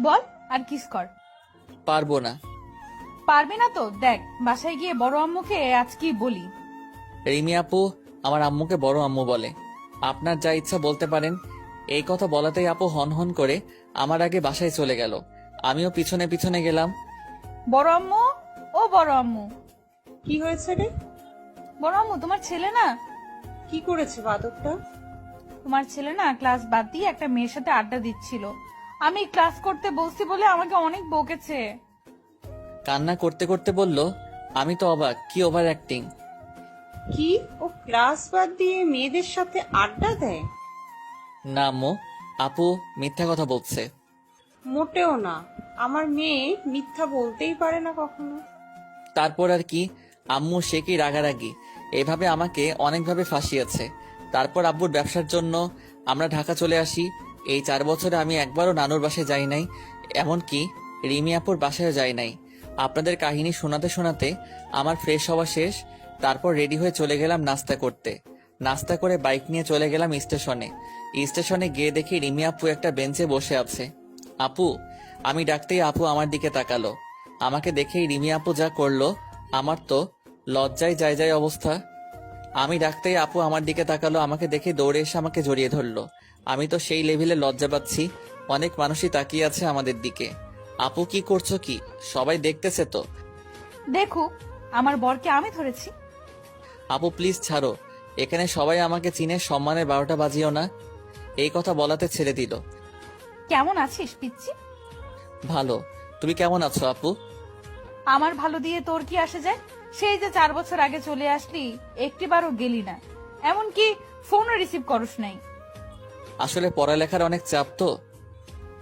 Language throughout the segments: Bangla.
বল আর কিস কর। পারবো না। পারবি না তো দেখ, বাসায় গিয়ে বড় আম্মুকে আজকেই বলি। রিমি আপু আমার আম্মুকে বড় আম্মু বলে। আপনার যা ইচ্ছা বলতে পারেন। এই কথা বলাতেই আপু হন হন করে আমার আগে বাসায় চলে গেল। আমিও পিছনে পিছনে গেলাম। বড় আম্মু, ও বড় আম্মু। কি হয়েছে রে? বড় আম্মু, তোমার ছেলে না কি করেছে বাদকটা? তোমার ছেলে না ক্লাস বাদ দিয়ে একটা মেয়ের সাথে আড্ডা দিচ্ছিল। আমি ক্লাস করতে বলছি বলে আমাকে অনেক বকেছে। কান্না করতে করতে বলল। আমি তো অবাক, কি ওভার অ্যাক্টিং। কি, ও ক্লাস বাদ দিয়ে মেয়েদের সাথে আড্ডা দেয়? না আম্মু, আপু মিথ্যা কথা বলছে। মোটেও না, আমার মেয়ে মিথ্যা বলতেই পারে না কখনো। তারপর আর কি, আম্মু সে কি রাগারাগি, এভাবে আমাকে অনেকভাবে ফাঁসিয়েছে। তারপর আব্বুর ব্যবসার জন্য আমরা ঢাকা চলে আসি। এই 4 বছরে আমি একবারও নানুর বাসায় যাই নাই, এমনকি রিমি আপুর বাসায়ও যাই নাই। আপনাদের কাহিনী শোনাতে শোনাতে আমার ফ্রেশ হওয়া শেষ। তারপর রেডি হয়ে চলে গেলাম নাস্তা করতে। নাস্তা করে বাইক নিয়ে চলে গেলাম স্টেশনে। স্টেশনে গিয়ে দেখি রিমি আপু একটা বেঞ্চে বসে আছে। আপু, আমি ডাকতেই আপু আমার দিকে তাকালো। আমাকে দেখেই রিমি আপু যা করলো, আমার তো লজ্জায় যায় যায় অবস্থা। আমি ডাকতেই আপু আমার দিকে তাকালো, আমাকে দেখে দৌড়ে এসে আমাকে জড়িয়ে ধরলো। আমি তো সেই লেভেলে লজ্জা পাচ্ছি, অনেক মানুষই তাকিয়ে আছে আমাদের দিকে। আপু কি করছো কি? সবাই দেখতেছে তো। দেখুক, আমার বরকে আমি ধরেছি। আপু প্লিজ ছাড়ো, এখানে সবাই আমাকে চিনে, সম্মানের 12টা বাজিও না। এই কথা বলাতে ছেড়ে দিল। কেমন আছিস পিচ্ছি? ভালো, তুমি কেমন আছো আপু? আমার ভালো দিয়ে তোর কি আসে যায়? সেই যে 4 বছর আগে চলে আসলি, একটিবারও গেলি না, এমনকি ফোনও রিসিভ করস নাই। আসলে পড়ালেখার অনেক চাপ তো।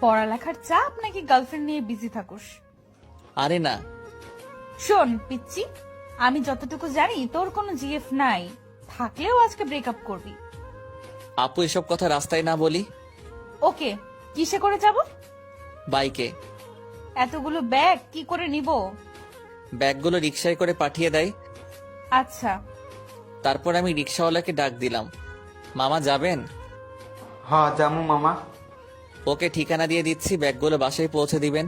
পড়ালেখার চাপ নাকি গার্লফ্রেন্ড নিয়ে বিজি থাকুস? আরে না। শোন পিচ্ছি, আমি যতটুকু জানি তোর কোনো জিএফ নাই, থাকলেও আজকে ব্রেকআপ করবি। আপু এসব কথা রাস্তায় না বলি। ওকে, কিসে করে যাব? বাইকে। এতগুলো ব্যাগ কি করে নিব? ব্যাগগুলো রিকশায় করে পাঠিয়ে দেয়। আচ্ছা। তারপর আমি রিকশাওয়ালাকে ডাক দিলাম। মামা যাবেন? হ্যাঁ জামু মামা। ওকে ঠিকানা দিয়ে দিচ্ছি, ব্যাগগুলো বাসায় পৌঁছে দিবেন।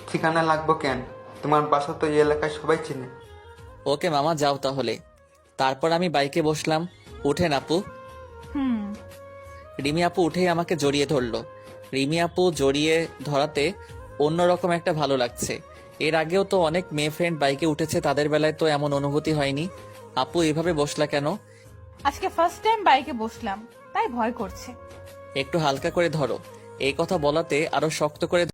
ঠিকানা লাগবো কেন? তোমার বাসা তো এই এলাকায় সবাই চিনে। ওকে মামা, যাও তাহলে। তারপর আমি বাইকে বসলাম। উঠেন আপু। হুম। রিমি আপু উঠেই আমাকে জড়িয়ে ধরলো। রিমি আপু জড়িয়ে ধরাতে অন্যরকম একটা ভালো লাগছে। এর আগেও তো অনেক মেয়ে ফ্রেন্ড বাইকে উঠেছে, তাদের বেলায় তো এমন অনুভূতি হয়নি। আপু এভাবে বসলা কেন? আজকে ফার্স্ট টাইম বাইকে বসলাম, তাই ভয় করছে। একটু হালকা করে ধরো। এই কথা বলাতে আরো শক্ত করে